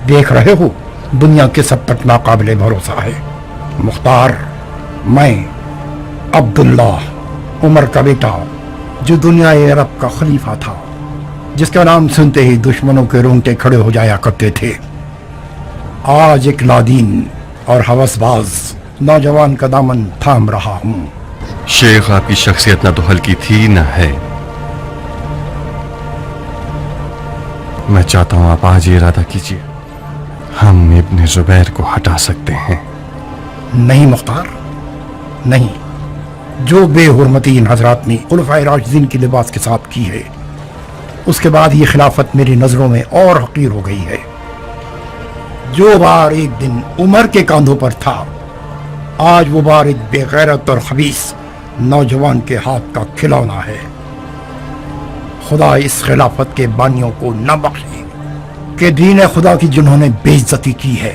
دیکھ رہے ہو دنیا کے سب تک ناقابل بھروسہ ہے۔ مختار، میں عبداللہ عمر کا بیٹا جو دنیا عرب کا خلیفہ تھا، جس کا نام سنتے ہی دشمنوں کے رونگٹے کھڑے ہو جایا کرتے تھے، آج ایک لادین اور ہوس باز نوجوان کا دامن تھام رہا ہوں۔ شیخ، آپ کی شخصیت نہ تو ہلکی تھی نہ ہے۔ میں چاہتا ہوں آپ آج یہ ارادہ کیجیے، ہم ابن زبیر کو ہٹا سکتے ہیں۔ نہیں مختار، نہیں۔ جو بے حرمتی ان حضرات نے خلفائے راشدین کے لباس کے ساتھ کی ہے، اس کے بعد یہ خلافت میری نظروں میں اور حقیر ہو گئی ہے۔ جو بار ایک دن عمر کے کاندھوں پر تھا، آج وہ بار ایک بے غیرت اور خبیث نوجوان کے ہاتھ کا کھلونا ہے۔ خدا اس خلافت کے بانیوں کو نہ بخشے کہ دین خدا کی جنہوں نے بے عزتی کی ہے۔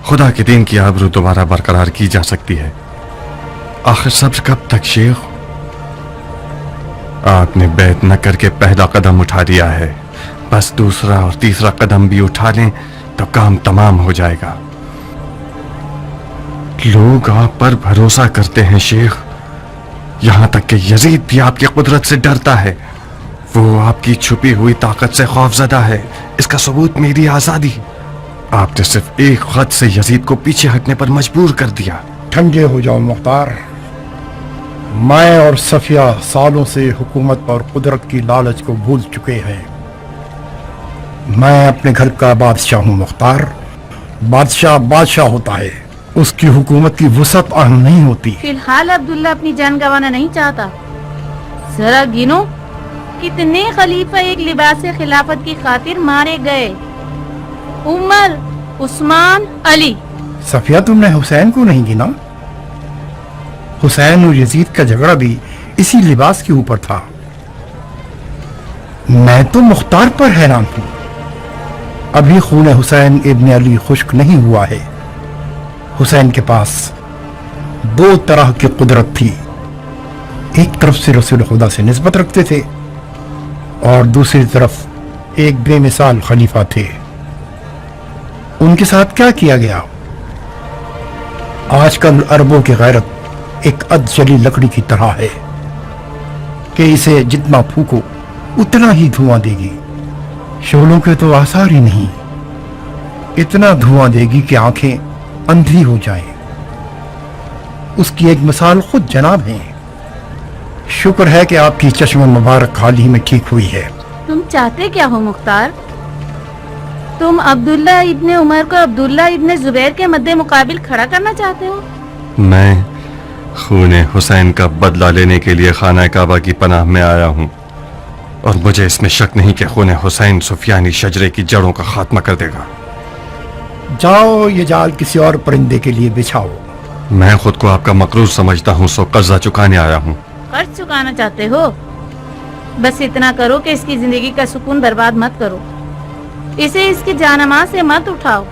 خدا کے دین کی آبرو دوبارہ برقرار کی جا سکتی ہے، آخر صبر کب تک شیخ؟ آپ نے بیعت نہ کر کے پہلا قدم اٹھا دیا ہے، بس دوسرا اور تیسرا قدم بھی اٹھا لیں تو کام تمام ہو جائے گا۔ لوگ آپ پر بھروسہ کرتے ہیں شیخ، یہاں تک کہ یزید بھی آپ کی قدرت سے ڈرتا ہے۔ وہ آپ کی چھپی ہوئی طاقت سے خوف زدہ ہے، اس کا ثبوت میری آزادی۔ آپ نے صرف ایک خط سے یزید کو پیچھے ہٹنے پر مجبور کر دیا۔ ٹھنڈے ہو جاؤ مختار، میں اور صفیہ سالوں سے حکومت اور قدرت کی لالچ کو بھول چکے ہیں۔ میں اپنے گھر کا بادشاہ ہوں مختار۔ بادشاہ بادشاہ ہوتا ہے، اس کی حکومت کی وسعت اہم نہیں ہوتی۔ فی الحال عبداللہ اپنی جان گنوانا نہیں چاہتا۔ ذرا گنو کتنے خلیفہ ایک لباس خلافت کی خاطر مارے گئے۔ عمر، عثمان، علی۔ صفیہ، تم نے حسین کو نہیں گنا؟ حسین اور یزید کا جھگڑا بھی اسی لباس کے اوپر تھا۔ میں تو مختار پر حیران ہوں، ابھی خون حسین ابن علی خشک نہیں ہوا ہے۔ حسین کے پاس دو طرح کی قدرت تھی، ایک طرف سے رسول خدا سے نسبت رکھتے تھے اور دوسری طرف ایک بے مثال خلیفہ تھے۔ ان کے ساتھ کیا کیا گیا؟ آج کل عربوں کی غیرت ایک ادجلی لکڑی کی طرح ہے کہ اسے جتنا پھونکو اتنا ہی دھواں دے گی، شعلوں کے تو آثار ہی نہیں، اتنا دھواں دے گی کہ آنکھیں اندھی ہو جائیں۔ اس کی ایک مثال خود جناب ہیں۔ شکر ہے کہ آپ کی چشم مبارک حال ہی میں ٹھیک ہوئی ہے۔ تم چاہتے کیا ہو مختار؟ تم عبداللہ ابن عمر کو عبداللہ ابن زبیر کے مد مقابل کھڑا کرنا چاہتے ہو؟ میں خون حسین کا بدلہ لینے کے لیے خانہ کعبہ کی پناہ میں آیا ہوں، اور مجھے اس میں شک نہیں کہ خون حسین سفیانی شجرے کی جڑوں کا خاتمہ کر دے گا۔ جاؤ یہ جال کسی اور پرندے کے لیے بچھاؤ۔ میں خود کو آپ کا مقروض سمجھتا ہوں، سو قرضہ چکانے آیا ہوں۔ قرض چکانا چاہتے ہو؟ بس اتنا کرو کہ اس کی زندگی کا سکون برباد مت کرو، اسے اس کی جانماز سے مت اٹھاؤ۔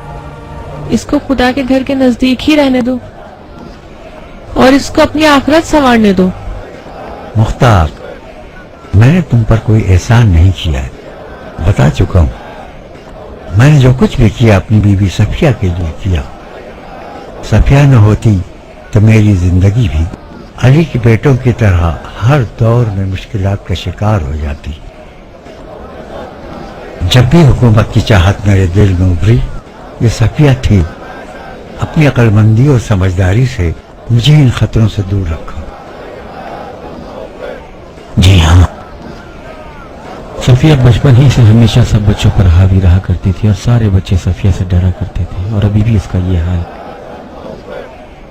اس کو خدا کے گھر کے نزدیک ہی رہنے دو اور اس کو اپنی آخرت سنوارنے دو۔ مختار، میں نے تم پر کوئی احسان نہیں کیا ہے، بتا چکا ہوں۔ میں نے جو کچھ بھی کیا اپنی بیوی صفیہ کے لیے کیا۔ صفیہ نہ ہوتی تو میری زندگی بھی علی کے بیٹوں کی طرح ہر دور میں مشکلات کا شکار ہو جاتی۔ جب بھی حکومت کی چاہت میرے دل میں ابھری، یہ صفیہ تھی۔ اپنی عقل مندی اور سمجھداری سے مجھے ان خطروں سے دور رکھا۔ جی ہاں، صفیہ بچپن ہی سے ہمیشہ سب بچوں پر حاوی رہا کرتی تھی اور سارے بچے صفیہ سے ڈرا کرتے تھے، اور ابھی بھی اس کا یہ حال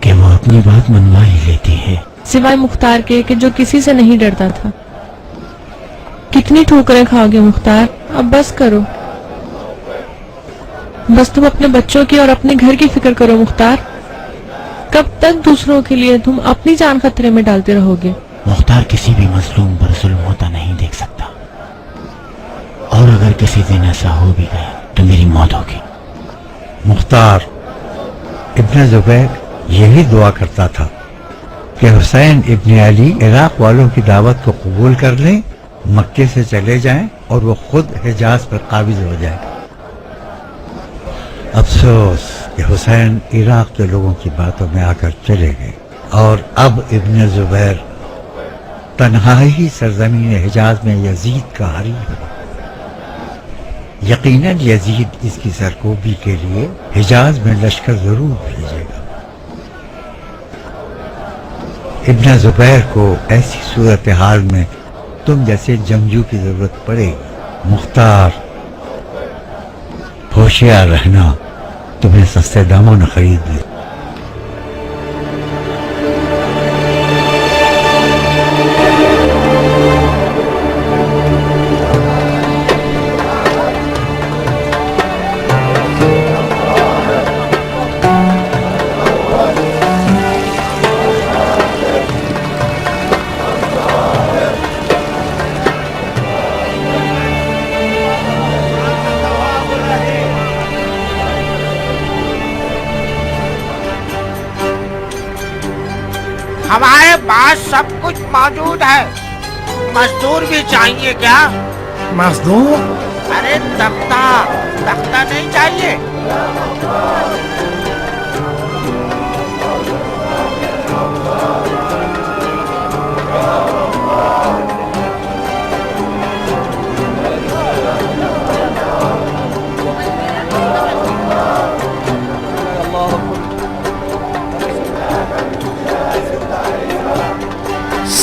کہ وہ اپنی بات منوا ہی لیتی ہے، سوائے مختار کے کہ جو کسی سے نہیں ڈرتا تھا۔ کتنی ٹھوکریں کھاؤ گے مختار؟ اب بس کرو، بس تم اپنے بچوں کی اور اپنے گھر کی فکر کرو مختار۔ کب تک دوسروں کے لیے تم اپنی جان خطرے میں ڈالتے رہو گے؟ مختار کسی بھی مظلوم پر ظلم ہوتا نہیں دیکھ سکتا، اور اگر کسی دن ایسا ہو بھی گیا تو میری موت ہوگی۔ مختار، ابن زبیر یہی دعا کرتا تھا کہ حسین ابن علی عراق والوں کی دعوت کو قبول کر لیں، مکے سے چلے جائیں اور وہ خود حجاز پر قابض ہو جائے۔ افسوس کہ حسین عراق کے لوگوں کی باتوں میں آ کر چلے گئے اور اب ابن زبیر تنہا ہی سرزمین حجاز میں یزید کا حریف ہے۔ یقیناً یزید اس کی سرکوبی کے لیے حجاز میں لشکر ضرور بھیجے گا۔ ابن زبیر کو ایسی صورتحال میں تم جیسے جنگجو کی ضرورت پڑے گی۔ مختار، ہوشیار رہنا، تمہیں سستے داموں نہ خرید لے۔ ہمارے پاس سب کچھ موجود ہے، مزدور بھی چاہیے کیا؟ مزدور؟ ارے تختہ نہیں چاہیے؟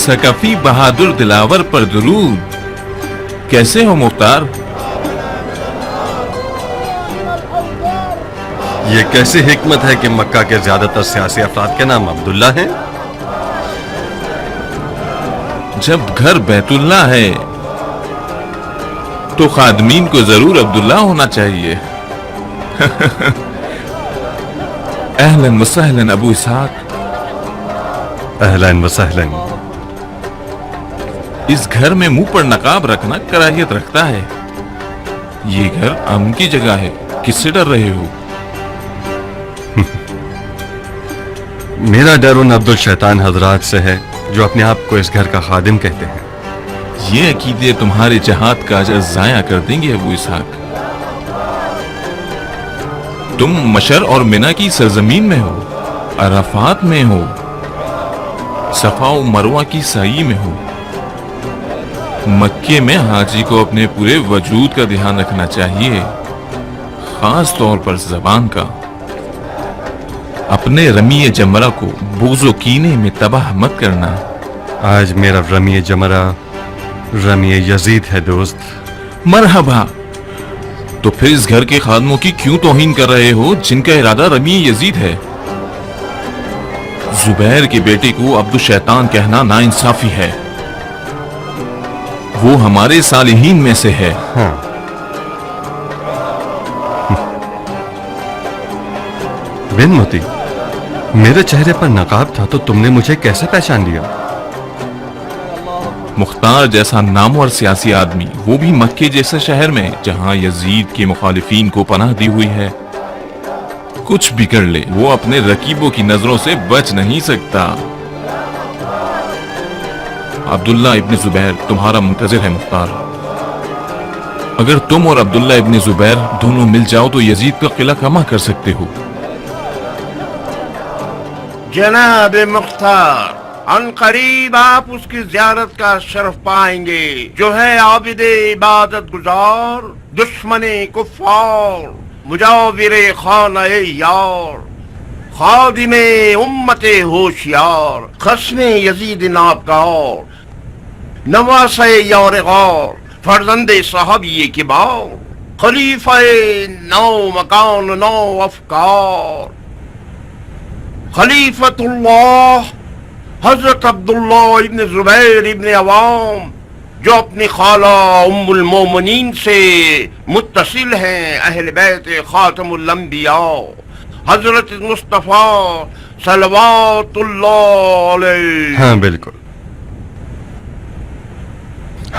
ثقفی بہادر دلاور پر درود۔ کیسے ہو مختار؟ یہ کیسی حکمت ہے کہ مکہ کے زیادہ تر سیاسی افراد کے نام عبداللہ ہیں؟ جب گھر بیت اللہ ہے تو خادمین کو ضرور عبداللہ ہونا چاہیے۔ اہلاً وسہلاً ابو اسحاق۔ اہلاً وسہلاً۔ اس گھر میں منہ پر نقاب رکھنا کراہیت رکھتا ہے۔ یہ گھر امن کی جگہ ہے، کس سے ڈر رہے ہو؟ میرا ڈر ان عبد الشیطان حضرات سے ہے جو اپنے آپ کو اس گھر کا خادم کہتے ہیں۔ یہ عقیدے تمہارے جہاد کا اجر ضائع کر دیں گے ابو اسحاق۔ تم مشر اور منی کی سرزمین میں ہو، عرفات میں ہو، صفا و مروہ کی سعی میں ہو۔ مکے میں حاجی کو اپنے پورے وجود کا دھیان رکھنا چاہیے، خاص طور پر زبان کا۔ اپنے رمی جمرہ کو بغض و کینے میں تباہ مت کرنا۔ آج میرا رمی جمرہ رمی یزید ہے دوست۔ مرحبا۔ تو پھر اس گھر کے خادموں کی کیوں توہین کر رہے ہو جن کا ارادہ رمی یزید ہے؟ زبیر کے بیٹے کو عبد الشیطان کہنا ناانصافی ہے۔ وہ ہمارے صالحین میں سے ہے۔ ہاں، بن موتی، میرے چہرے پر نقاب تھا تو تم نے مجھے کیسے پہچان لیا؟ مختار جیسا نامور سیاسی آدمی، وہ بھی مکے جیسے شہر میں جہاں یزید کے مخالفین کو پناہ دی ہوئی ہے، کچھ بھی کر لے وہ اپنے رقیبوں کی نظروں سے بچ نہیں سکتا۔ عبداللہ ابن زبیر تمہارا منتظر ہے مختار۔ اگر تم اور عبداللہ ابن زبیر دونوں مل جاؤ تو یزید کا قلعہ کما کر سکتے ہو۔ جناب مختار، ان قریب آپ اس کی زیارت کا شرف پائیں گے جو ہے عابد عبادت گزار، دشمن کفار، مجاور خانہ یار، خادم امت ہوشیار، خصم یزید نابکار، نواسہ یار غار، فرزند صحابی کبار، خلیفہ نو مکان نو افکار، خلیفۃ اللہ حضرت عبداللہ ابن زبیر ابن عوام، جو اپنی خالہ ام المومنین سے متصل ہیں، اہل بیت خاتم الانبیاء حضرت مصطفیٰ صلوات اللہ علیہ۔ ہاں بالکل،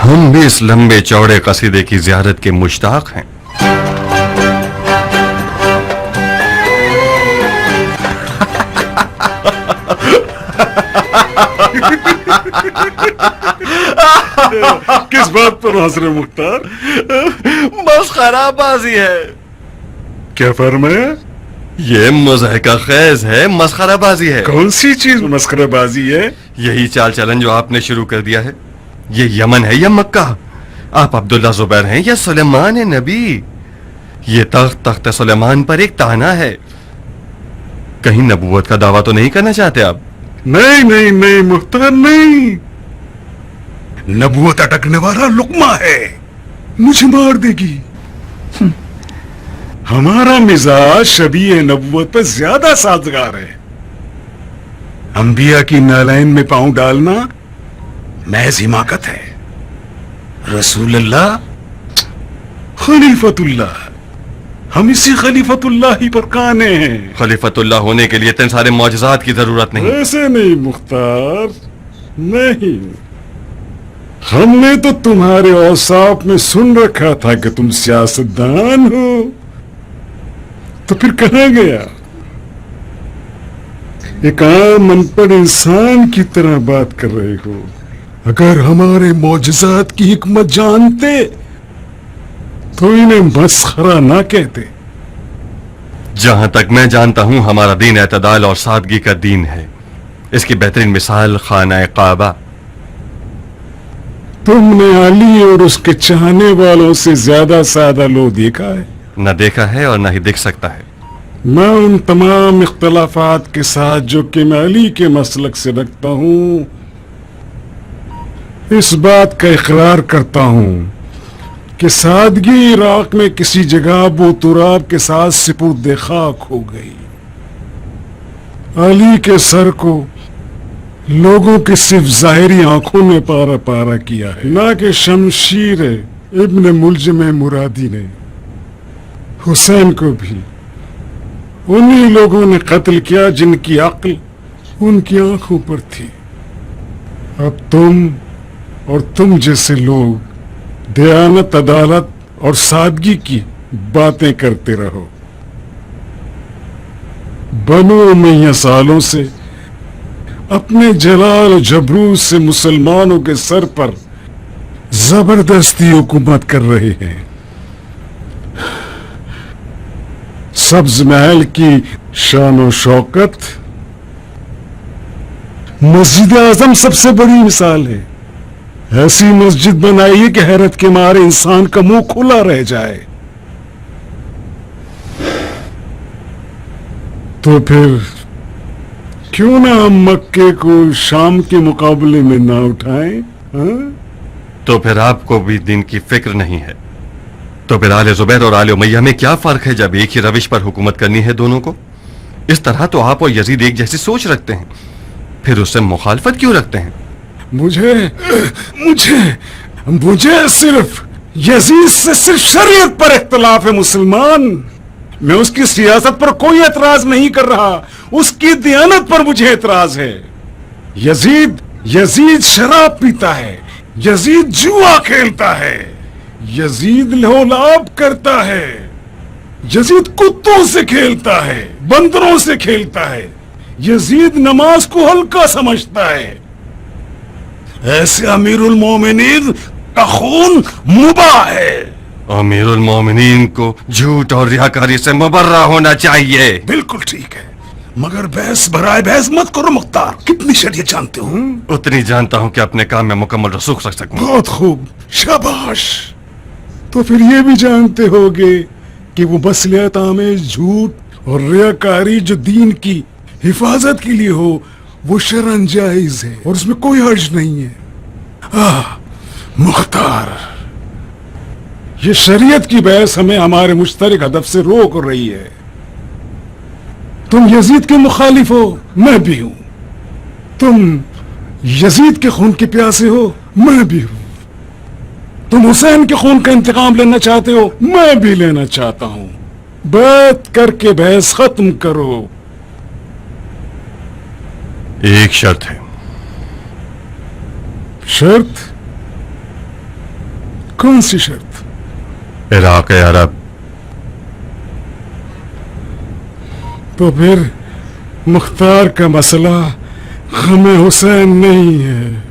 ہم بھی اس لمبے چوڑے قصیدے کی زیارت کے مشتاق ہیں۔ کس بات پر حضرت مختار؟ مسخرہ بازی ہے۔ क्या फरमाया? ये मुज़ाहिका खेज है, मस्खरा बाजी है। कौन सी चीज मस्खराबाजी है? यही चाल चलन जो आपने शुरू कर दिया है। ये यमन है या मक्का? आप अब्दुल्ला जुबैर हैं या सुलेमान है नबी? ये तख्त सुलेमान पर एक ताना है। कहीं नबूवत का दावा तो नहीं करना चाहते आप? नहीं नहीं नहीं मुख्तार, नहीं। नबूवत अटकने वाला लुकमा है, मुझे मार देगी। हमारा मिजाज शबीह नबूवत पर ज्यादा साजगार है। अंबिया की नालैन में पांव डालना महज हिमाकत है। रसूलुल्लाह, खलीफतुल्लाह, हम इसी खलीफतुल्लाह ही पर काने हैं। खलीफतुल्लाह होने के लिए इतने सारे मौजज़ात की जरूरत नहीं। ऐसे नहीं मुख्तार, नहीं। हमने तो तुम्हारे औसाफ में सुन रखा था कि तुम सियासतदान हो, तो फिर कहाँ गया? एक आम अनपढ़ इंसान की तरह बात कर रहे हो। अगर हमारे मौजज़ात की हिकमत जानते तो इन्हें मस्खरा ना कहते। जहां तक मैं जानता हूं हमारा दीन एतदाल और सादगी का दीन है। इसकी बेहतरीन मिसाल खाना काबा। तुमने अली और उसके चाहने वालों से ज्यादा सादा लो देखा है? न देखा है और न ही दिख सकता है। मैं उन तमाम इख्तलाफात के साथ जो कि मैं अली के मसलक से रखता हूं, इस बात का इकरार करता हूं कि सादगी इराक में किसी जगह अबू तुराब के साथ सिपुर्द खाक हो गई। अली के सर को लोगों की सिर्फ जाहिरी आंखों ने पारा पारा किया है, ना कि शमशीर इब्न मुलजम मुरादी ने। हुसैन को भी उन्हीं लोगों ने कत्ल किया जिनकी अक्ल उनकी आंखों पर थी। अब तुम और तुम जैसे लोग दयानत, अदालत और सादगी की बातें करते रहो। बनो उमैया सालों से अपने जलाल और जबरूत से मुसलमानों के सर पर जबरदस्ती हुकूमत कर रहे हैं। सब्ज महल की शान और शौकत, मस्जिद आजम सबसे बड़ी मिसाल है। ऐसी मस्जिद बनाइए कि हैरत के मारे इंसान का मुंह खुला रह जाए। तो फिर क्यों ना हम मक्के को शाम के मुकाबले में ना उठाएं? हाँ? तो फिर आपको भी दिन की फिक्र नहीं है। तो फिर आले जुबैर और आले उमैया में क्या फर्क है जब एक ही रविश पर हुकूमत करनी है दोनों को? इस तरह तो आप और यजीद एक जैसी सोच रखते हैं, फिर उससे मुखालफत क्यों रखते हैं? मुझे मुझे मुझे सिर्फ यजीद से सिर्फ शरीयत पर इख्तलाफ है मुसलमान। मैं उसकी सियासत पर कोई एतराज नहीं कर रहा, उसकी दियानत पर मुझे एतराज है। यजीद शराब पीता है, यजीद जुआ खेलता है, यजीद लोलाब करता है, यजीद कुत्तों से खेलता है, बंदरों से खेलता है, यजीद नमाज को हल्का समझता है। ऐसे अमीरुल मोमिनीन का खून मुबाह है। अमीरुल मोमिनीन को झूठ और रियाकारी से मुबर्रा होना चाहिए। बिल्कुल ठीक है, मगर बहस भराए बहस मत करो मुख्तार। कितनी शरीयत जानते हो? उतनी जानता हूं कि अपने काम में मुकम्मल रसूख रख सकूं। बहुत खूब, शाबाश। तो फिर ये भी जानते होगे कि वो मसलियत आमेज झूठ और रियाकारी जो दीन की हिफाजत के लिए हो वो शरअन जायज है और उसमें कोई हर्ज नहीं है। मुख्तार, ये शरीयत की बहस हमें हमारे मुश्तरक हदफ से रोक रही है। तुम यजीद के मुखालिफ हो, मैं भी हूं। तुम यजीद के खून के प्यासे हो, मैं भी हूं। तुम हुसैन के खून का इंतकाम लेना चाहते हो, मैं भी लेना चाहता हूं। बात करके बहस खत्म करो। एक शर्त है। शर्त? कौन सी शर्त? इराक अरब। तो फिर मुख्तार का मसला हमें हुसैन नहीं है।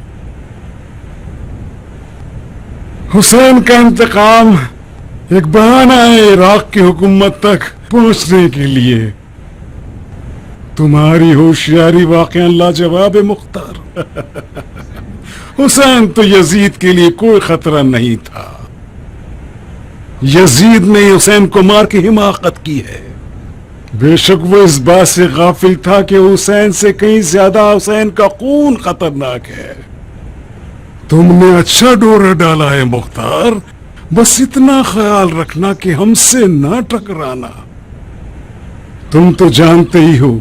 हुसैन का इंतकाम एक बहाना है इराक की हुकूमत तक पहुंचने के लिए। तुम्हारी होशियारी वाकई लाजवाब है मुख्तार। हुसैन तो यजीद के लिए कोई खतरा नहीं था। यजीद ने हुसैन को मार के हिमाकत की है। बेशक वो इस बात से गाफिल था कि हुसैन से कहीं ज्यादा हुसैन का खून खतरनाक है। तुमने अच्छा डोरा डाला है मुख्तार, बस इतना ख्याल रखना कि हमसे ना टकराना। तुम तो जानते ही हो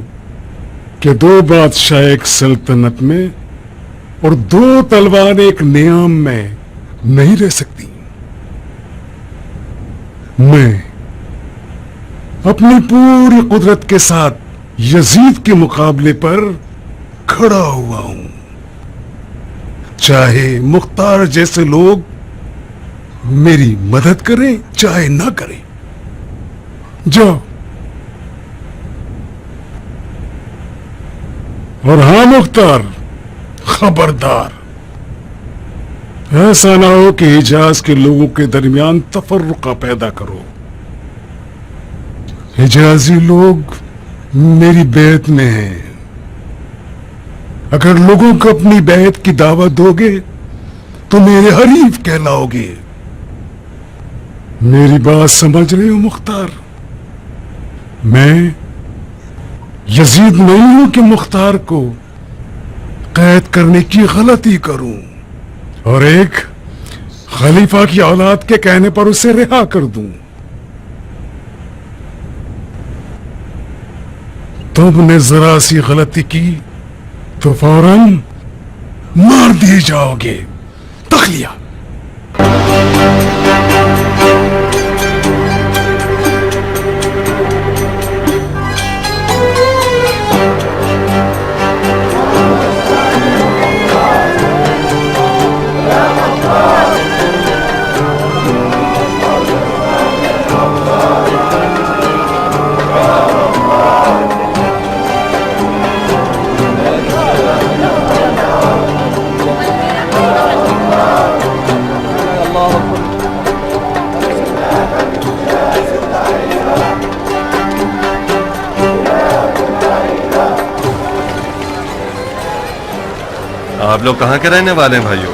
कि दो बादशाह एक सल्तनत में और दो तलवार एक नियाम में नहीं रह सकती। मैं अपनी पूरी कुदरत के साथ यजीद के मुकाबले पर खड़ा हुआ हूं। चाहे मुख्तार जैसे लोग मेरी मदद करें चाहे ना करें। जाओ। और हाँ मुख्तार, खबरदार, ऐसा ना हो कि हिजाज के लोगों के दरमियान तफर्रुका पैदा करो। हिजाजी लोग मेरी बैत में हैं। अगर लोगों को अपनी बैत की दावत दोगे तो मेरे हरीफ कहलाओगे। मेरी बात समझ रहे हो मुख्तार? मैं यजीद नहीं हूं कि मुख्तार को कैद करने की गलती करूं और एक खलीफा की औलाद के कहने पर उसे रिहा कर दूं। तुमने जरा सी गलती की तो फौरन मार दिए जाओगे। तखलिया। आप लोग कहाँ के रहने वाले हैं भाइयों?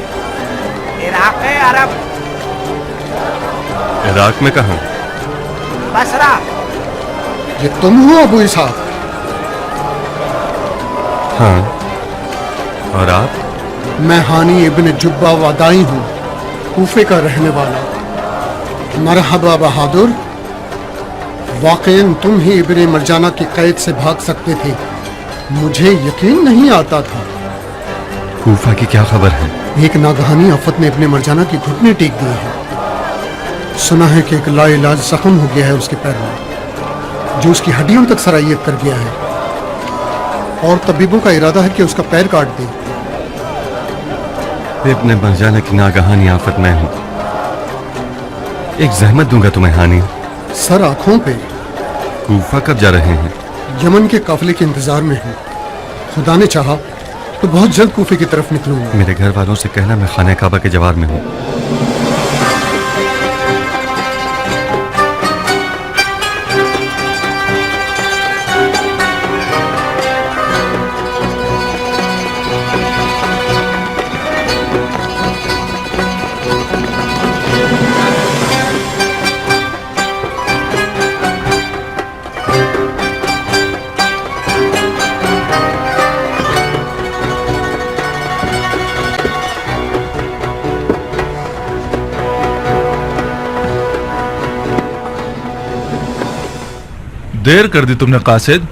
इराक है अरब। इराक में कहाँ? बसरा। ये तुम हो अबू इसहाक? हाँ। और आप? मैं हानी इब्न जुब्बा वादाई हूँ, कूफे का रहने वाला। मरहबा बहादुर, वाकईन तुम ही इब्न मरजाना की कैद से भाग सकते थे। मुझे यकीन नहीं आता था। कूफा की क्या खबर है? एक नागहानी आफत ने इब्न मरजाना की घुटने टेक दी है। सुना है कि एक लाइलाज जख्म हो गया है उसके पैर में, जो उसकी हड्डियों तक सरायत कर गया है, और तबीबों का इरादा है कि उसका पैर काट दे। इब्न मरजाना की नागहानी आफत मैं हूँ। एक जहमत दूंगा तुम्हें हानी। सर आंखों पे। कूफा कब जा रहे हैं? यमन के काफिले के इंतजार में हूँ। खुदा ने चाहा तो बहुत जल्द कूफे की तरफ निकलूंगा। मेरे घर वालों से कहना मैं खाने काबा के जवाब में हूँ। देर कर दी तुमने कासिद।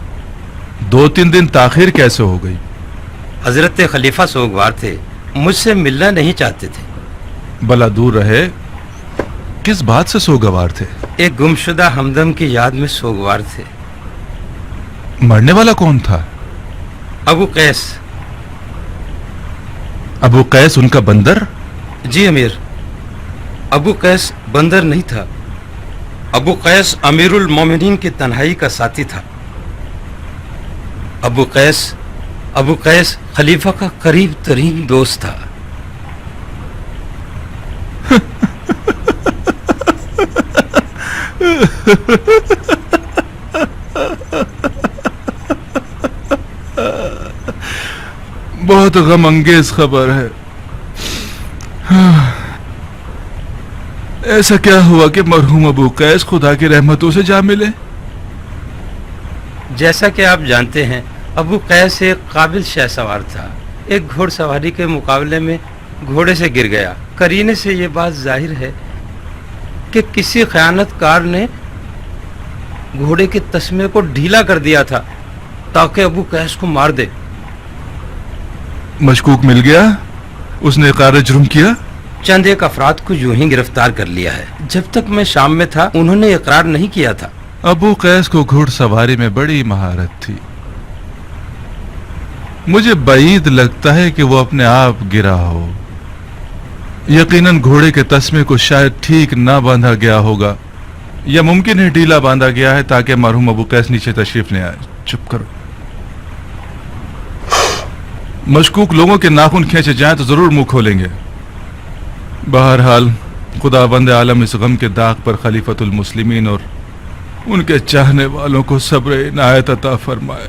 2-3 दिन ताखिर कैसे हो गई? हजरत खलीफा सोगवार थे, मुझसे मिलना नहीं चाहते थे। भला दूर रहे, किस बात से सोगवार थे? एक गुमशुदा हमदम की याद में सोगवार थे। मरने वाला कौन था? अबू कैस। अबू कैस उनका बंदर? जी अमीर, अबू कैस बंदर नहीं था। अबू कैस अमीरुल मोमिनीन की तन्हाई का साथी था। अबू कैस खलीफा का करीब तरीन दोस्त था। बहुत गम अंगेज खबर है। ऐसा क्या हुआ कि मरहूम अबू कैस खुदा की रहमतों से जा मिले? जैसा कि आप जानते हैं, अबू कैस एक काबिल शहसवार था। एक घोड़सवारी के मुकाबले में घोड़े से गिर गया। करीने से ये बात जाहिर है कि किसी खयानतकार ने घोड़े के तस्मे को ढीला कर दिया था ताकि अबू कैस को मार दे। मशकूक मिल गया? उसने इक़रार जुर्म किया? चंद एक अफराद को यूं ही गिरफ्तार कर लिया है। जब तक मैं शाम में था उन्होंने इकरार नहीं किया था। अबू कैस को घुड़सवारी में बड़ी महारत थी। मुझे बाईद लगता है कि वो अपने आप गिरा हो। यकीनन घोड़े के तस्मे को शायद ठीक ना बांधा गया होगा, या मुमकिन है ढीला बांधा गया है ताकि मरहूम अबू कैस नीचे तशरीफ ले आए। चुप करो। मशकूक लोगों के नाखून खींचे जाएं तो जरूर मुंह खोलेंगे। बहरहाल खुदावंद आलम इस गम के दाग पर खलीफतुल मुस्लिमीन और उनके चाहने वालों को सब्र इनायत अता फरमाए।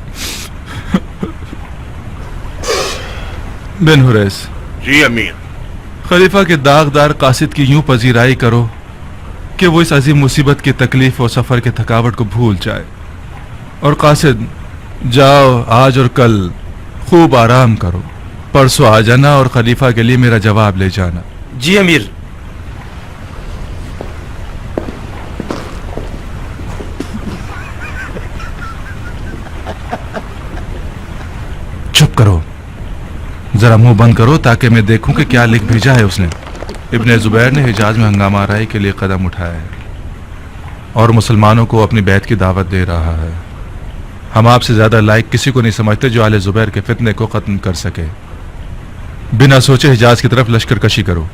बिन हुरैस। जी अमीर। खलीफा के दागदार कासिद की यूं पजीराई करो कि वो इस अजीम मुसीबत की तकलीफ और सफर के थकावट को भूल जाए। और कासिद, जाओ आज और कल खूब आराम करो। परसों आ जाना और खलीफा के लिए मेरा जवाब ले जाना। जी अमीर। चुप करो, जरा मुंह बंद करो ताकि मैं देखूं कि क्या लिख भेजा है उसने। इब्ने जुबैर ने हिजाज में हंगामा आराई के लिए कदम उठाया है और मुसलमानों को अपनी बैत की दावत दे रहा है। हम आपसे ज्यादा लायक किसी को नहीं समझते जो आले जुबैर के फितने को खत्म कर सके। बिना सोचे हिजाज की तरफ लश्कर कशी करो।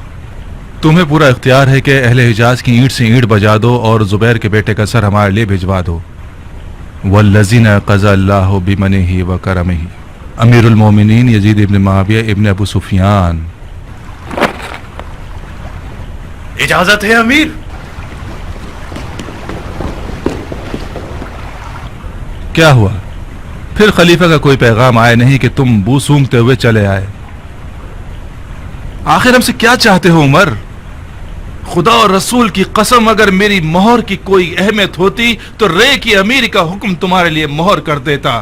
तुम्हें पूरा इख्तियार है कि अहले हिजाज की ईंट से ईंट बजा दो और जुबैर के बेटे का सर हमारे लिए भिजवा दो। वल्लज़ीना क़ज़ा अल्लाहु बिमनिही व करमिही। अमीरुल मोमिनीन यजीद इब्न मुआविया इब्न अबू सुफियान। इजाजत है अमीर। क्या हुआ? फिर खलीफा का कोई पैगाम आया नहीं कि तुम बू सूंघते हुए चले आए? आखिर हमसे क्या चाहते हो उमर? खुदा और रसूल की कसम, अगर मेरी मोहर की कोई अहमियत होती तो रे की अमीरी का हुक्म तुम्हारे लिए मोहर कर देता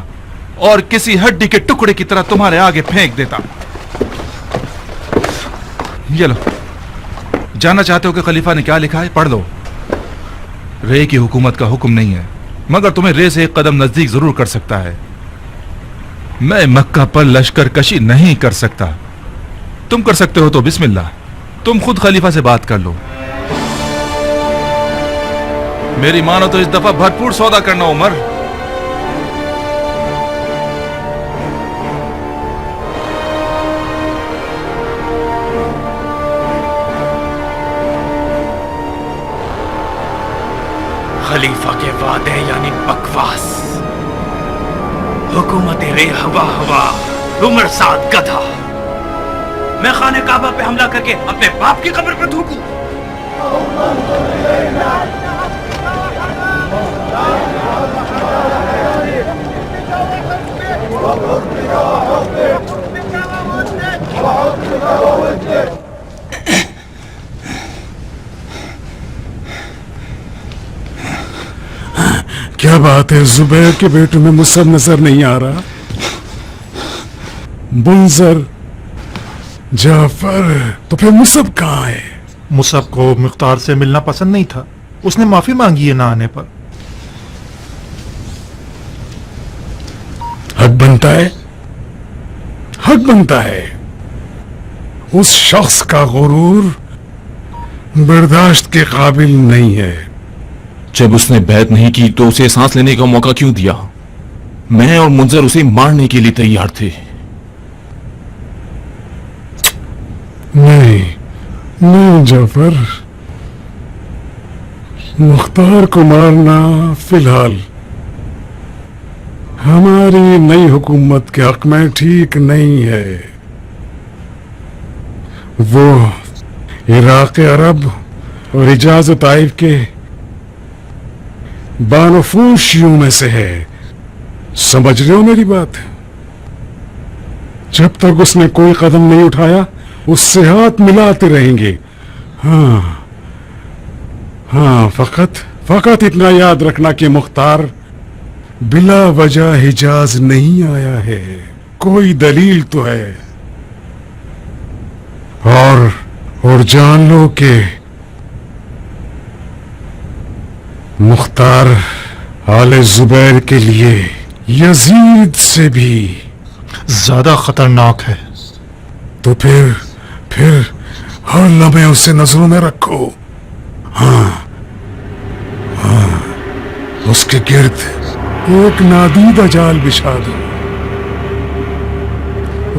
और किसी हड्डी के टुकड़े की तरह तुम्हारे आगे फेंक देता। ये लो, जानना चाहते हो कि खलीफा ने क्या लिखा है? पढ़ लो। रे की हुकूमत का हुक्म नहीं है, मगर तुम्हें रे से एक कदम नजदीक जरूर कर सकता है। मैं मक्का पर लश्कर कशी नहीं कर सकता। तुम कर सकते हो तो बिस्मिल्लाह, तुम खुद खलीफा से बात कर लो। मेरी मानो तो इस दफा भरपूर सौदा करना उमर। खलीफा के वादे यानी बकवास। हुकूमत रे हवा हवा, उमर साथ गधा। मैं खाने काबा पे हमला करके अपने बाप की कब्र पे थूकूं? क्या बात है, जुबैर के बेटों में मुसब नजर नहीं आ रहा? मुंजर, जाफर, तो फिर मुसब कहाँ है? मुसब को मुख्तार से मिलना पसंद नहीं था, उसने माफी मांगी है ना आने पर। हक बनता है, हक बनता है। उस शख्स का गुरूर बर्दाश्त के काबिल नहीं है। जब उसने बैत नहीं की तो उसे सांस लेने का मौका क्यों दिया? मैं और मुंजर उसे मारने के लिए तैयार थे। नहीं नहीं जाफर, मुख्तार को मारना फिलहाल हमारी नई हुकूमत के हक में ठीक नहीं है। वो इराक अरब और हिजाज ताइफ के बानफूशियों में से है। समझ रहे हो मेरी बात? जब तक उसने कोई कदम नहीं उठाया उससे हाथ मिलाते रहेंगे। हाँ, फकत इतना याद रखना कि मुख्तार बिला वजह हिजाज नहीं आया है, कोई दलील तो है। और जान लो कि मुख्तार आले जुबैर के लिए यजीद से भी ज्यादा खतरनाक है। तो फिर हर लम्हे उसे नजरों में रखो। हाँ, उसके गिर्द एक नादीदा जाल बिछा दो।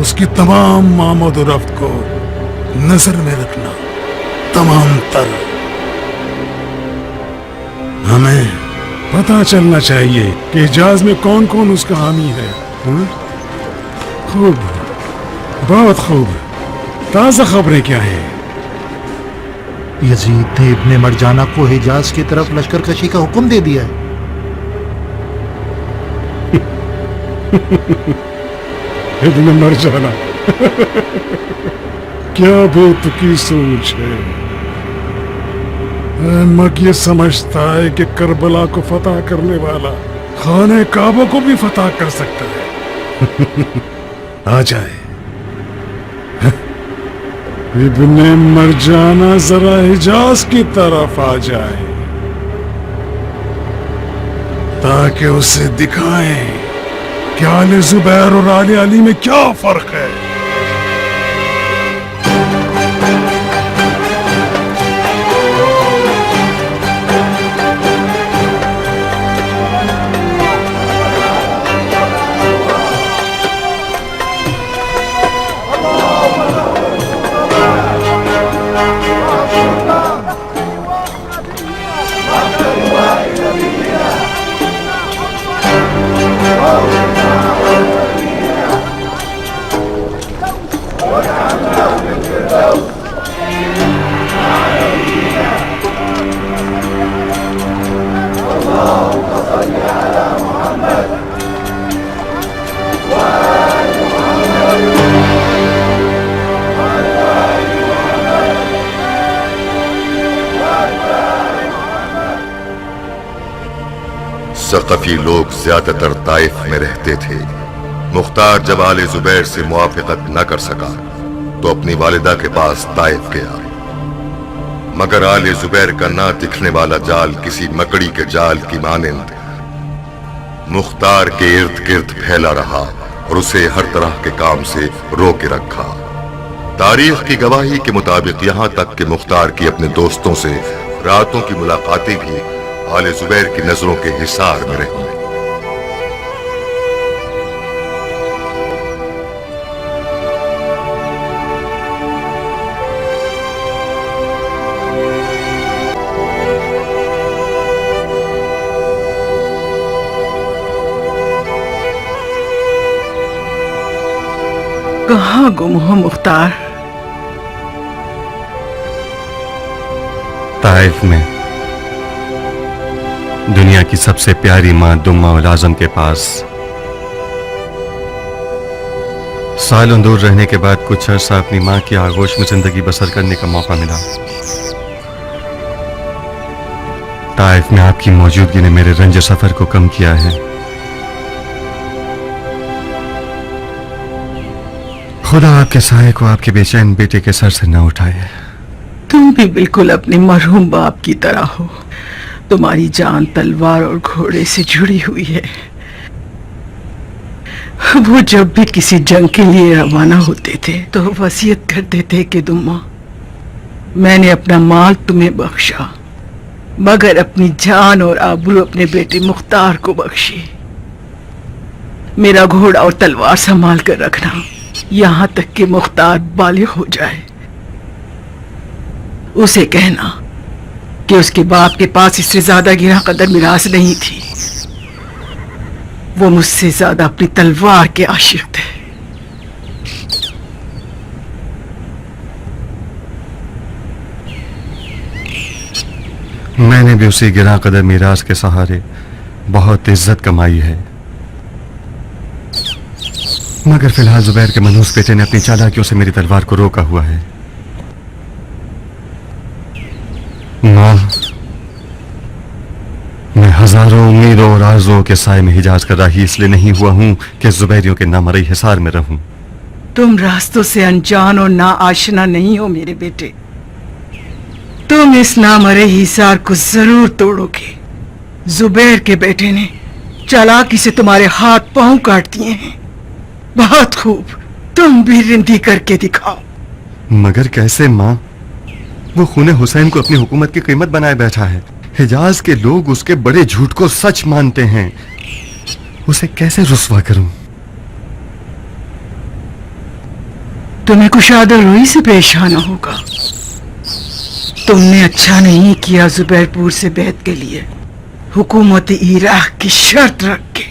उसकी तमाम आमद और रफ्त को नजर में रखना, तमाम तर। हमें पता चलना चाहिए कि हिजाज में कौन कौन उसका हामी है। खूब, बहुत खूब। ताज़ा खबरें क्या हैं? यजीद ने इब्ने मरजाना को हिजाज की तरफ लश्कर कशी का हुक्म दे दिया है। इब्ने मरजाना क्या बेतुकी सोच है। अहमक ये समझता है कि करबला को फतह करने वाला खाने काबा को भी फतह कर सकता है। आ जाए इब्ने मरजाना, जरा हिजाज की तरफ आ जाए ताकि उसे दिखाएं कि आले जुबैर और आले अली में क्या फर्क है। सकफी लोग ज्यादातर ताइफ में रहते थे। मुख्तार जब आले जुबैर से मुआफिकत न कर सका तो अपनी वालिदा के पास ताइफ गया, मगर आले जुबैर का ना दिखने वाला जाल किसी मकड़ी के जाल की मानिंद मुख्तार के इर्द गिर्द फैला रहा और उसे हर तरह के काम से रोके रखा। तारीख की गवाही के मुताबिक यहाँ तक कि मुख्तार की अपने दोस्तों से रातों की मुलाकातें भी आले जुबैर की नजरों के हिसार में रही। कहाँ गुम हो मुख्तार? ताइफ में दुनिया की सबसे प्यारी माँ दुम्मा उल आजम के पास सालों दूर रहने के बाद कुछ अर्सा अपनी माँ की आगोश में जिंदगी बसर करने का मौका मिला। ताइफ में आपकी मौजूदगी ने मेरे रंज सफर को कम किया है। खुदा आपके साये को आपके बेचैन बेटे के सर से न उठाए। तुम भी बिल्कुल अपने मरहूम बाप की तरह हो। तुम्हारी जान तलवार और घोड़े से जुड़ी हुई है। वो जब भी किसी जंग के लिए रवाना होते थे तो वसीयत करते थे कि दुम्मा, मैंने अपना माल तुम्हें बख्शा मगर अपनी जान और आबरू अपने बेटे मुख्तार को बख्शी। मेरा घोड़ा और तलवार संभाल कर रखना यहाँ तक कि मुख्तार बालिग हो जाए। उसे कहना कि उसके बाप के पास इससे ज्यादा गिरा कदर मिरास नहीं थी। वो मुझसे ज्यादा अपनी तलवार के आशिक थे। मैंने भी उसी गिरा कदर मिरास के सहारे बहुत इज्जत कमाई है। मगर फिलहाल जुबैर के मनहूस बेटे ने अपनी चालाकियों से मेरी तलवार को रोका हुआ है। माँ, मैं हजारों उम्मीदों और आरज़ुओं के साए में हिजाज का राही इसलिए नहीं हुआ हूं कि जुबैरियों के नामरई हिसार में रहूं। तुम रास्तों से अनजान और ना आशना नहीं हो मेरे बेटे। तुम इस नामरे हिसार को जरूर तोड़ोगे। जुबैर के बेटे ने चालाकी से तुम्हारे हाथ पांव काट दिए हैं। बहुत खूब, तुम भी रिंदी करके दिखाओ। मगर कैसे माँ? वो खूने हुसैन को अपनी हुकूमत की कीमत बनाए बैठा है। हिजाज के लोग उसके बड़े झूठ को सच मानते हैं। उसे कैसे रुस्वा करूं? तुम्हें कुशादा रोई से पेश आना होगा। तुमने अच्छा नहीं किया जुबैरपुर से बैत के लिए हुकूमत इराक की शर्त रख के।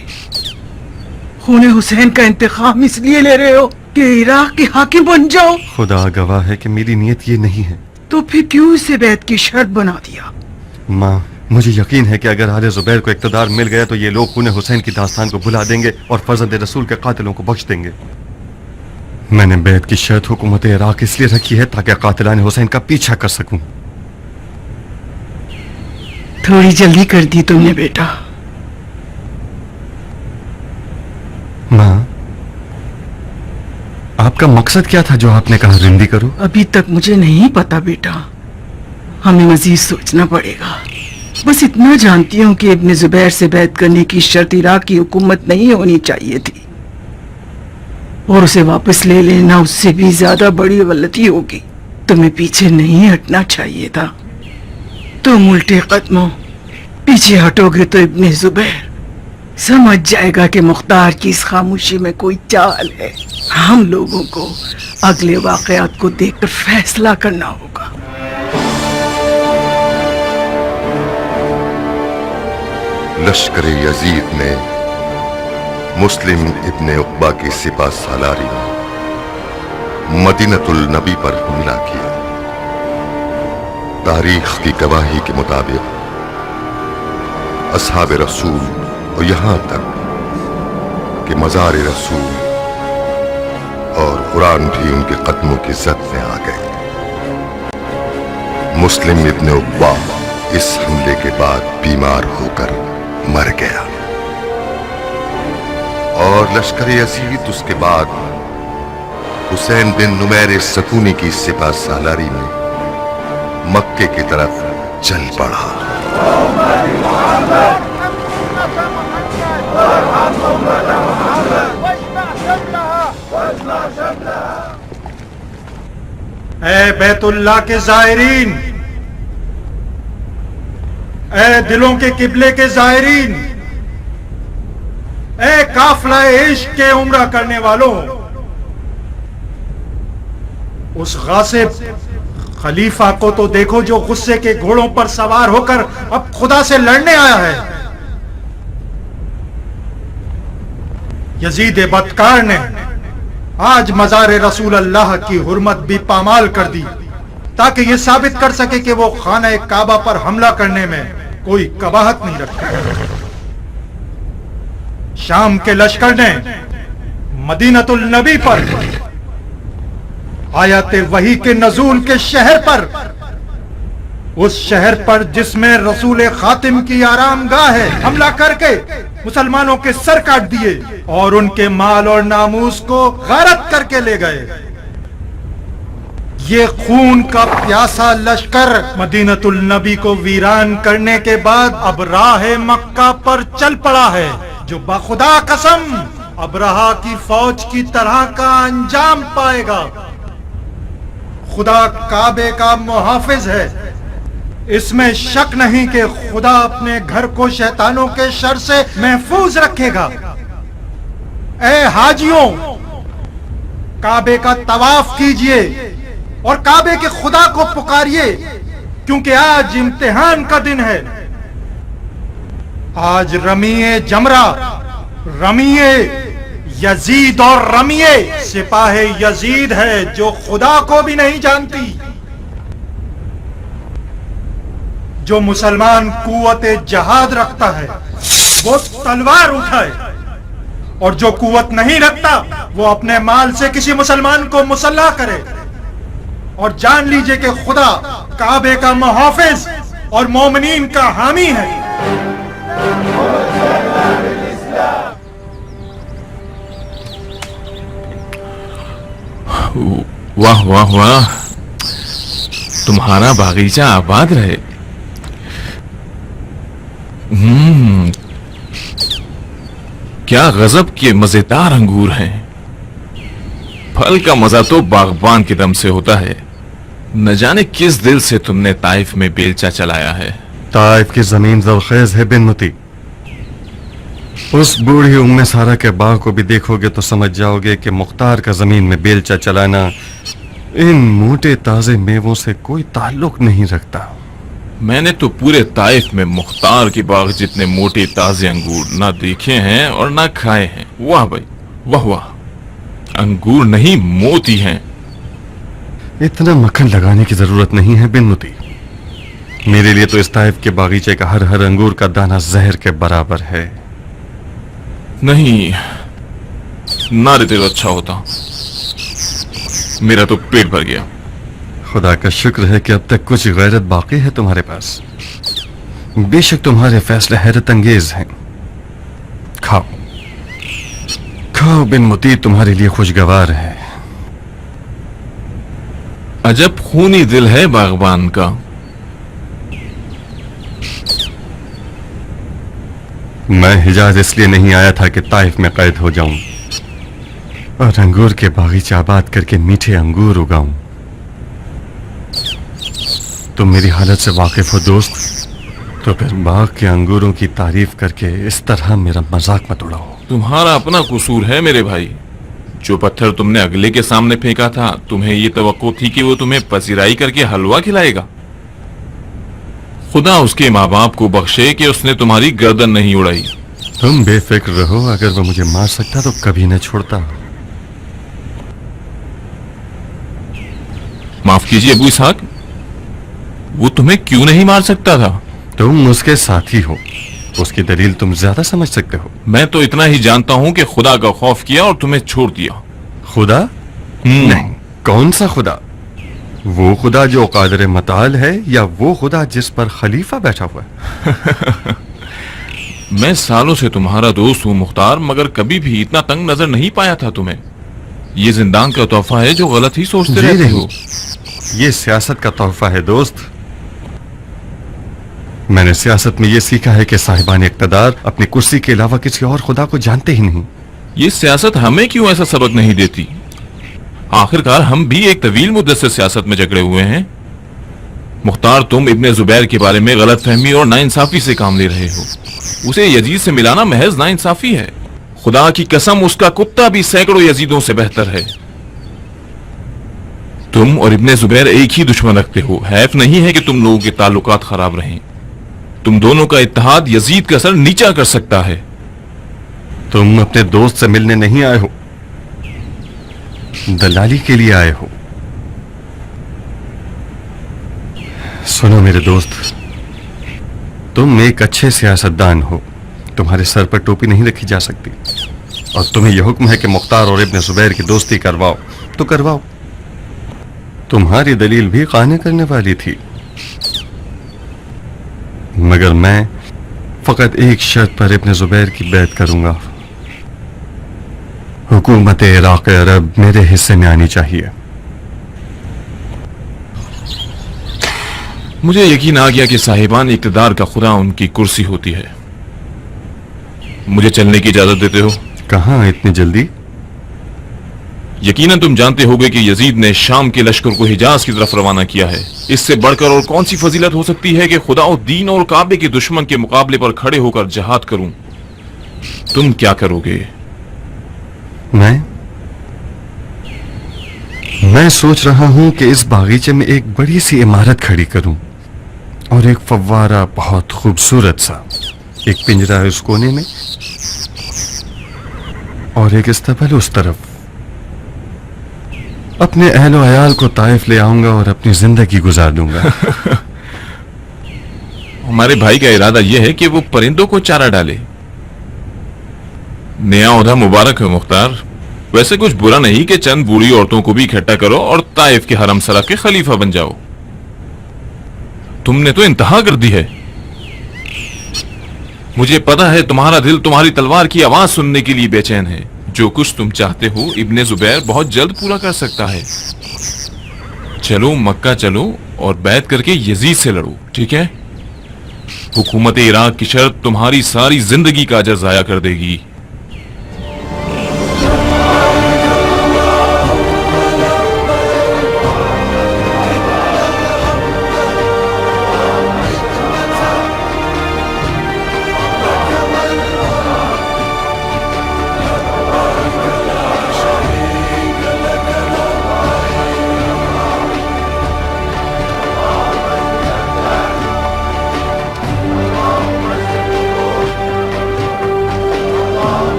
खूने हुसैन का इंतकाम इसलिए ले रहे हो कि इराक के हाकिम बन जाओ। खुदा गवाह है कि मेरी नीयत ये नहीं है। तो फिर क्यों इसे बैत की शर्त बना दिया? माँ, मुझे यकीन है कि अगर आले जुबैर को इक़्तिदार मिल गया तो ये लोग खूने हुसैन की दास्तान को भुला देंगे और फर्जंद रसूल के कातिलों को बख्श देंगे। मैंने बैत की शर्त हुकूमत इराक इसलिए रखी है ताकि कातिलान हुसैन का पीछा कर सकूं। थोड़ी जल्दी कर दी तुमने बेटा। माँ, आपका मकसद क्या था जो आपने कहा रिंदी करो? अभी तक मुझे नहीं पता बेटा, हमें मजीद सोचना पड़ेगा। बस इतना जानती हूँ कि इब्ने जुबैर से बैत करने की शर्त इराक की हुकूमत नहीं होनी चाहिए थी और उसे वापस ले लेना उससे भी ज्यादा बड़ी गलती होगी। तुम्हें पीछे नहीं हटना चाहिए था। तुम उल्टे कदमों पीछे हटोगे तो इब्ने जुबैर समझ जाएगा कि मुख्तार की इस खामोशी में कोई चाल है। हम लोगों को अगले वाकयात को देखकर फैसला करना होगा। लश्कर यजीद ने मुस्लिम इब्ने उक़बा की सिपा सालारी में मदीनतुल नबी पर हमला किया। तारीख की गवाही के मुताबिक असहाब रसूल और यहां तक कि मज़ार रसूल और कुरान भी उनके कदमों की ज़द में आ गए। मुस्लिम इब्ने उक़बा इस हमले के बाद बीमार होकर मर गया और लश्कर यजीद उसके बाद हुसैन बिन नुमैर सकूनी की सिपा सालारी में मक्के की तरफ चल पड़ा। ऐ बैतुल्लाह के ज़ायरीन, ऐ दिलों के किबले के ज़ायरीन, ऐ काफिला इश्क के उम्रा करने वालों, उस गासिब खलीफा को तो देखो जो गुस्से के घोड़ों पर सवार होकर अब खुदा से लड़ने आया है। यजीद बदकार ने आज मज़ार रसूल अल्लाह की हुर्मत भी पामाल कर दी ताकि यह साबित कर सके कि वो खाना काबा पर हमला करने में कोई कबाहत नहीं रखता। शाम के लश्कर ने मदीनतुल नबी पर आयते वही के नजूल के शहर पर, उस शहर पर जिसमें रसूल खातिम की आरामगाह है, हमला करके मुसलमानों के सर काट दिए और उनके माल और नामूस को गारत करके ले गए। ये खून का प्यासा लश्कर मदीनतुल नबी को वीरान करने के बाद अब राह मक्का पर चल पड़ा है, जो बाखुदा कसम अबरहा की फौज की तरह का अंजाम पाएगा। खुदा काबे का मुहाफिज है, इसमें शक नहीं कि खुदा अपने घर को शैतानों के शर से महफूज रखेगा। ऐ हाजियों, काबे का तवाफ कीजिए और काबे के खुदा को पुकारिए, क्योंकि आज इम्तिहान का दिन है। आज रमीए जमरा, रमीए यजीद और रमीए सिपाहे यजीद है जो खुदा को भी नहीं जानती। जो मुसलमान कुव्वते जहाद रखता है वो तलवार उठाए और जो कुव्वत नहीं रखता वो अपने माल से किसी मुसलमान को मुसल्लह करे। और जान लीजिए कि खुदा काबे का मुहाफिज और मोमिनीन का हामी है। वाह वाह वाह, तुम्हारा बागीचा आबाद रहे। क्या गजब के मजेदार अंगूर हैं। फल का मजा तो बागबान के दम से होता है। न जाने किस दिल से तुमने ताइफ में बेलचा चलाया है। ताइफ की जमीन ज़रख़ेज़ है बिनमुती। उस बूढ़ी उम्मे सारा के बाग को भी देखोगे तो समझ जाओगे कि मुख्तार का जमीन में बेलचा चलाना इन मोटे ताजे मेवों से कोई ताल्लुक नहीं रखता। मैंने तो पूरे ताइफ में मुख्तार के बाग जितने मोटे ताजे अंगूर ना देखे हैं और ना खाए हैं। वाह भाई वाह वाह, अंगूर नहीं मोती हैं। इतना मक्खन लगाने की जरूरत नहीं है बिनमुती। मेरे लिए तो इस ताइफ के बागीचे का हर हर अंगूर का दाना जहर के बराबर है। नहीं, ना देते तो अच्छा होता। मेरा तो पेट भर गया। खुदा का शुक्र है कि अब तक कुछ गैरत बाकी है तुम्हारे पास। बेशक तुम्हारे फैसले हैरत अंगेज हैं। खाओ खाओ बिनमुती, तुम्हारे लिए खुशगवार है। अजब खूनी दिल है बागबान का। मैं हिजाज इसलिए नहीं आया था कि ताइफ में कैद हो जाऊं और अंगूर के बागीचे आबाद करके मीठे अंगूर उगाऊं। तुम मेरी हालत से वाकिफ हो दोस्त, तो फिर बाग के अंगूरों की तारीफ करके इस तरह मेरा मजाक मत उड़ाओ। तुम्हारा अपना कसूर है मेरे भाई। जो पत्थर तुमने अगले के सामने फेंका था, तुम्हें ये तवक्को थी कि वो तुम्हें पसीराई करके हलवा खिलाएगा। खुदा उसके माँ बाप को बख्शे कि उसने तुम्हारी गर्दन नहीं उड़ाई। तुम बेफिक्र रहो, अगर वो मुझे मार सकता तो कभी न छोड़ता। माफ कीजिए अबू इसहाक, वो तुम्हें क्यों नहीं मार सकता था? तुम उसके साथी हो, उसकी दलील तुम ज्यादा समझ सकते हो। मैं तो इतना ही जानता हूं कि खुदा का खौफ किया और तुम्हें छोड़ दिया। खुदा? नहीं, कौन सा खुदा? वो खुदा जो कादिर मताल है या वो खुदा जिस पर खलीफा बैठा हुआ है? मैं सालों से तुम्हारा दोस्त हूं मुख्तार, मगर कभी भी इतना तंग नजर नहीं पाया था तुम्हें। ये जिंदान का तोहफा है जो गलत ही सोचते रहते हो। ये सियासत का तोहफा है दोस्त। मैंने सियासत में ये सीखा है कि साहिबान इक़्तिदार अपनी कुर्सी के अलावा किसी और खुदा को जानते ही नहीं। ये सियासत हमें क्यों ऐसा सबक नहीं देती? आखिरकार हम भी एक तवील मुद्दत से सियासत में जकड़े हुए हैं। मुख्तार, तुम इब्ने जुबैर के बारे में गलत फहमी और नाइंसाफी से काम ले रहे हो। उसे यजीद से मिलाना महज नाइंसाफी है। खुदा की कसम, उसका कुत्ता भी सैकड़ों यजीदों से बेहतर है। तुम और इब्ने जुबैर एक ही दुश्मन रखते हो। हैफ नहीं है कि तुम लोगों के ताल्लुकात खराब रहें। तुम दोनों का इत्तेहाद यजीद का सर नीचा कर सकता है। तुम अपने दोस्त से मिलने नहीं आए हो, दलाली के लिए आए हो। सुनो मेरे दोस्त, तुम एक अच्छे सियासतदान हो। तुम्हारे सर पर टोपी नहीं रखी जा सकती और तुम्हें यह हुक्म है कि मुख्तार और इब्ने जुबैर की दोस्ती करवाओ तो करवाओ। तुम्हारी दलील भी काने करने वाली थी, मगर मैं फकत एक शर्त पर इब्ने जुबैर की बैत करूंगा। हुकूमत इराक़ अरब मेरे हिस्से में आनी चाहिए। मुझे यकीन आ गया कि साहिबान इक़्तिदार का खुदा उनकी कुर्सी होती है। मुझे चलने की इजाजत देते हो? कहां इतनी जल्दी? यकीनन तुम जानते होगे कि यजीद ने शाम के लश्कर को हिजाज की तरफ रवाना किया है। इससे बढ़कर और कौन सी फजीलत हो सकती है कि खुदा और दीन और काबे के दुश्मन के मुकाबले पर खड़े होकर जिहाद करूं। तुम क्या करोगे? मैं सोच रहा हूं कि इस बागीचे में एक बड़ी सी इमारत खड़ी करूं और एक फव्वारा बहुत खूबसूरत सा, एक पिंजरा उस कोने में और एक इस्तबल उस तरफ। अपने अहलो अयाल को ताइफ ले आऊंगा और अपनी जिंदगी गुजार दूंगा। हमारे भाई का इरादा यह है कि वो परिंदों को चारा डाले। नया ओहदा मुबारक है मुख्तार। वैसे कुछ बुरा नहीं कि चंद बूढ़ी औरतों को भी इकट्ठा करो और ताइफ के हरम सरा के खलीफा बन जाओ। तुमने तो इंतहा कर दी है। मुझे पता है तुम्हारा दिल तुम्हारी तलवार की आवाज सुनने के लिए बेचैन है। जो कुछ तुम चाहते हो इब्ने जुबैर बहुत जल्द पूरा कर सकता है। चलो मक्का चलो और बैत करके यजीद से लड़ो, ठीक है? हुकूमत इराक की शर्त तुम्हारी सारी जिंदगी का अजर जाया कर देगी।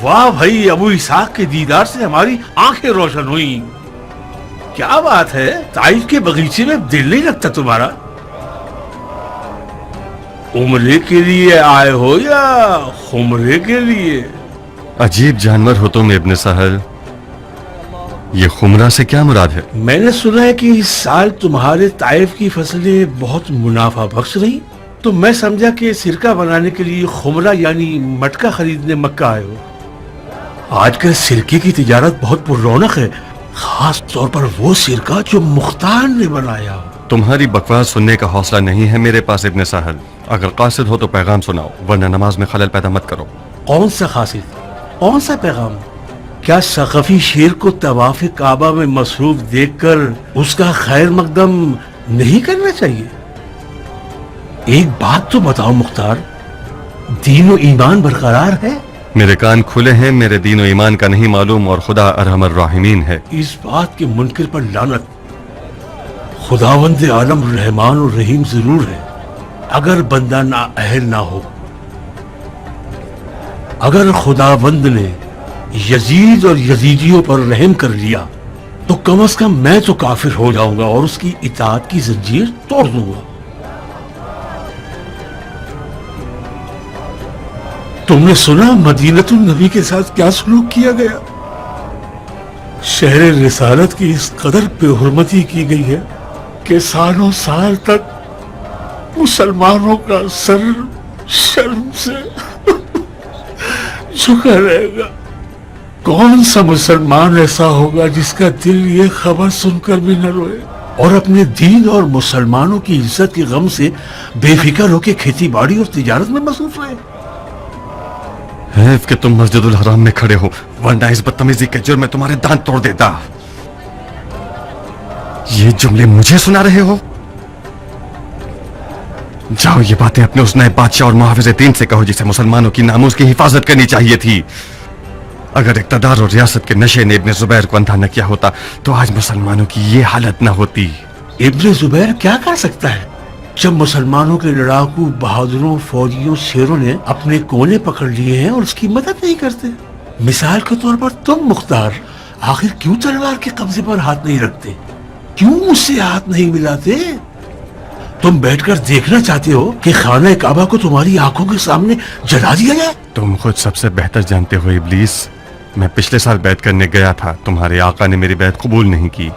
वाह भाई, अबू इसाक के दीदार से हमारी आंखें रोशन हुई। क्या बात है, ताइफ के बगीचे में दिल नहीं लगता तुम्हारा? उम्रे के लिए आए हो या खुमरे के लिए? अजीब जानवर हो तुम इब्न सहल। ये खुमरा से क्या मुराद है? मैंने सुना है कि इस साल तुम्हारे ताइफ की फसलें बहुत मुनाफा बख्श रही, तो मैं समझा कि सिरका बनाने के लिए खुमरा यानी मटका खरीदने मक्का आए हो। आजकल सिरके की तिजारत बहुत पुररौनक है, खास तौर पर वो सिरका जो मुख्तार ने बनाया। तुम्हारी बकवास सुनने का हौसला नहीं है मेरे पास इब्न सहल। अगर कासिद हो तो पैगाम सुनाओ, वरना नमाज में खलल पैदा मत करो। कौन सा कासिद, कौन सा पैगाम? क्या सक़फ़ी शेर को तवाफ़ काबा में मसरूफ देखकर उसका खैर मकदम नहीं करना चाहिए? एक बात तो बताओ मुख्तार, दीन और ईमान बरकरार है? मेरे कान खुले हैं, मेरे दीन और ईमान का नहीं मालूम और खुदा अरहमर राहिमीन है। इस बात के मुनकिर पर लानत। खुदावंद आलम रहमान और रहीम जरूर है, अगर बंदा ना अहल ना हो। अगर खुदावंद ने यजीद और यजीदियों पर रहम कर लिया तो कम से कम मैं तो काफिर हो जाऊंगा और उसकी इताअत की जंजीर तोड़ दूंगा। तुमने सुना मदीनतुल नबी के साथ क्या सलूक किया गया? शहर रिसालत की इस कदर बेहुरमती की गई है कि सालों साल तक मुसलमानों का सर शर्म से झुका रहेगा। कौन सा मुसलमान ऐसा होगा जिसका दिल ये खबर सुनकर भी न रोए और अपने दीन और मुसलमानों की इज्जत के गम से बेफिक्र होकर खेती बाड़ी और तिजारत में मसरूफ रहे? है कि तुम मस्जिदुल हराम में खड़े हो, वरना इस बदतमीजी के जुर्म में तुम्हारे दांत तोड़ देता। ये जुमले मुझे सुना रहे हो? जाओ ये बातें अपने उस नए बादशाह और मुहाफिज-ए-दीन से कहो जिसे मुसलमानों की नामूस की हिफाजत करनी चाहिए थी। अगर इक़्तिदार और रियासत के नशे ने इब्ने जुबैर को अंधा न किया होता तो आज मुसलमानों की ये हालत न होती। इब्ने जुबैर क्या कर सकता है जब मुसलमानों के लड़ाकू बहादुरों फौजियों शेरों ने अपने कोने पकड़ लिए हैं और उसकी मदद नहीं करते? मिसाल के तौर पर तुम मुख्तार आखिर क्यों तलवार के कब्जे पर हाथ नहीं रखते? क्यों उससे हाथ नहीं मिलाते? तुम बैठकर देखना चाहते हो कि खाना काबा को तुम्हारी आंखों के सामने जला दिया जाए? तुम खुद सबसे बेहतर जानते हो इब्लीस, मैं पिछले साल बैत करने गया था, तुम्हारे आका ने मेरी बैत कबूल नहीं की।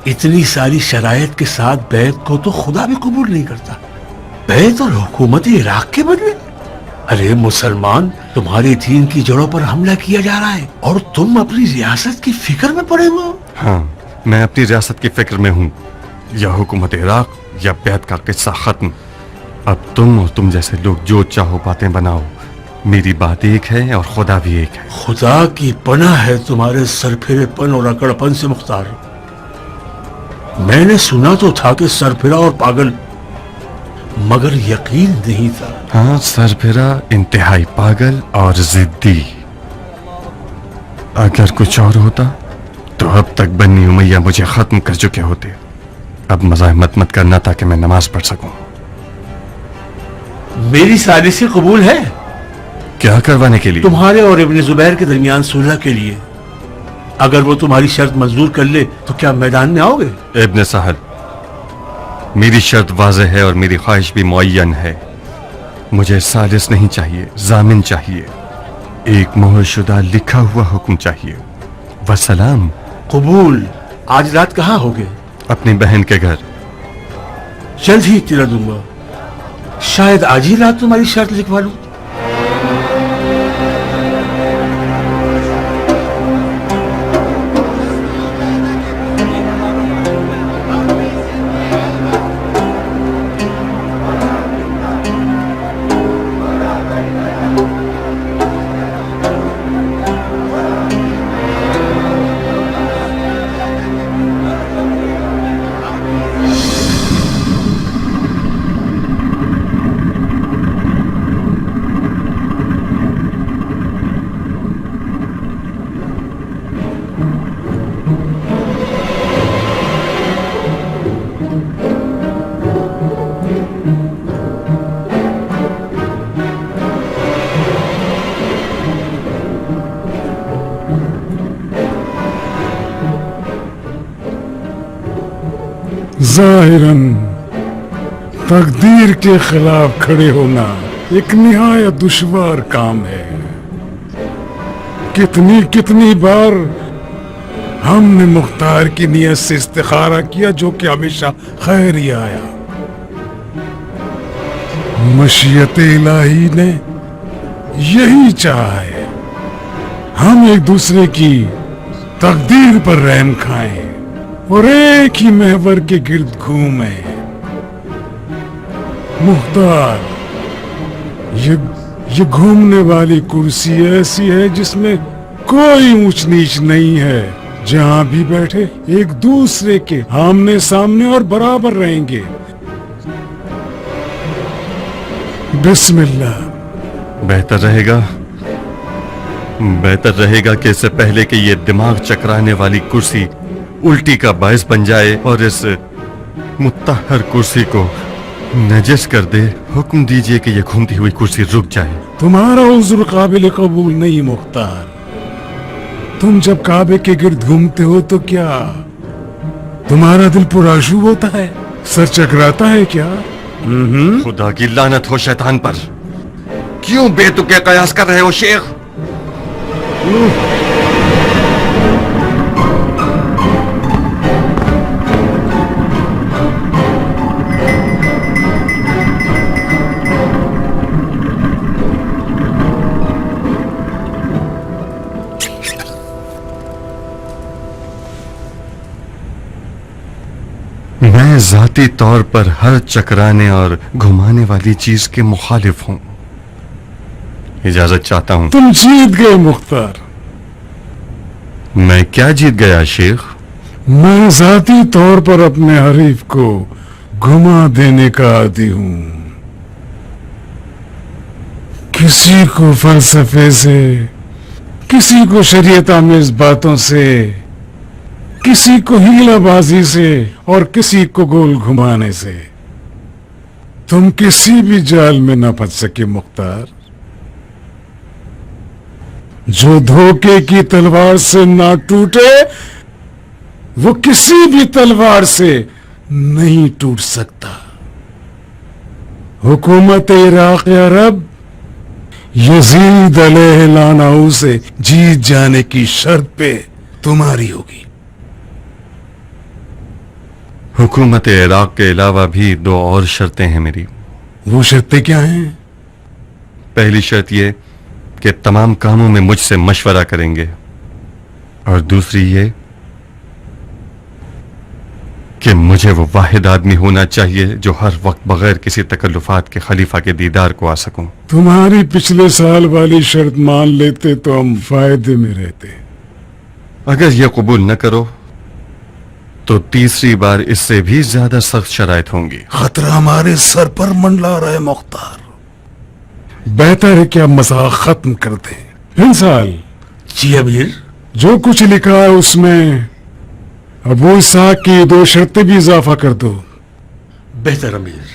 इतनी सारी शराइत के साथ बैत को तो खुदा भी कबूल नहीं करता, बैत और हुकूमत इराक के बदले। अरे मुसलमान, तुम्हारे दीन की जड़ों पर हमला किया जा रहा है और तुम अपनी रियासत की फिक्र में पड़े हुए हो। हाँ, मैं अपनी रियासत की फिक्र में हूँ। या हुकूमत इराक या बैत का किस्सा खत्म। अब तुम और तुम जैसे लोग जो चाहो बातें बनाओ, मेरी बात एक है और खुदा भी एक है। खुदा की पनाह है तुम्हारे सरफिरेपन और अकड़पन से मुख्तार। मैंने सुना तो था कि सरफिरा और पागल, मगर यकीन नहीं था। हाँ, सरफिरा, इंतहाई पागल और जिद्दी। अगर कुछ और होता तो अब तक बनी उमैया मुझे खत्म कर चुके होते। अब मज़ाहमत मत करना ताकि मैं नमाज पढ़ सकूं। मेरी साजिशें कबूल है? क्या करवाने के लिए? तुम्हारे और इब्न जुबैर के दरमियान सुलह के लिए। अगर वो तुम्हारी शर्त मंजूर कर ले तो क्या मैदान में आओगे? इब्न सहल, मेरी शर्त वाज़ेह है और मेरी ख्वाहिश भी मुअय्यन है। मुझे सालिस नहीं चाहिए, जामिन चाहिए। एक मोहरशुदा लिखा हुआ हुक्म चाहिए। वसलाम। कबूल। आज रात कहाँ होगे? अपनी बहन के घर। जल्द ही तिरा दूंगा। शायद आज ही रात तुम्हारी शर्त लिखवा लूं। ज़ाहिरन तकदीर के खिलाफ खड़े होना एक निहायत दुश्वार काम है। कितनी कितनी बार हमने मुख्तार की नियत से इस्तिखारा किया, जो कि हमेशा खैर ही आया। मशीयत इलाही ने यही चाहा है, हम एक दूसरे की तकदीर पर रहम खाएं और एक ही महवर के गिर्द घूमे। मुख्तार, ये घूमने वाली कुर्सी ऐसी है जिसमें कोई ऊंच नीच नहीं है। जहां भी बैठे एक दूसरे के आमने सामने और बराबर रहेंगे। बिस्मिल्लाह। बेहतर रहेगा कि इससे पहले कि ये दिमाग चकराने वाली कुर्सी उल्टी का बायस बन जाए और इस मुत्तहर कुर्सी को नजस कर दे, हुक्म दीजिए कि ये घूमती हुई कुर्सी रुक जाए। तुम्हारा उज़्र काबिल कबूल नहीं मुख्तार। तुम जब काबे के गिर्द घूमते हो तो क्या तुम्हारा दिल पुराशूब होता है, सर चकराता है क्या? खुदा की लानत हो शैतान पर। क्यों बेतुके कयास कर रहे हो शेख? मैं ज़ाती तौर पर हर चकराने और घुमाने वाली चीज के मुखालिफ हूं। इजाजत चाहता हूं। तुम जीत गए मुख्तार। मैं क्या जीत गया शेख? मैं ज़ाती तौर पर अपने हरीफ को घुमा देने का आदी हूं। किसी को फलसफे से, किसी को शरीयत आमेज बातों से, किसी को हीलाबाजी से और किसी को गोल घुमाने से। तुम किसी भी जाल में न फंस सके मुख्तार। जो धोखे की तलवार से ना टूटे वो किसी भी तलवार से नहीं टूट सकता। हुकूमत इराक अरब यजीद अलैहिस्सलाम से जीत जाने की शर्त पे तुम्हारी होगी। हुकूमत इराक के अलावा भी दो और शर्तें हैं मेरी। वो शर्तें क्या हैं? पहली शर्त ये कि तमाम कामों में मुझसे मशवरा करेंगे, और दूसरी ये کہ مجھے وہ واحد آدمی ہونا چاہیے جو ہر وقت بغیر کسی تکلفات کے خلیفہ کے دیدار کو آ سکوں. تمہاری پچھلے سال والی شرط مان لیتے تو ہم فائدے میں رہتے. اگر یہ قبول نہ کرو تو تیسری بار اس سے بھی زیادہ سخت شرائط ہوں گی. خطرہ ہمارے سر پر منڈلا رہا ہے مختار. بہتر ہے کہ ہم مذاق ختم کر دیں. انسال جی امیر. جو کچھ لکھا ہے اس میں ابو اسحاق کی 2 شرطیں بھی اضافہ کر دو. بہتر امیر.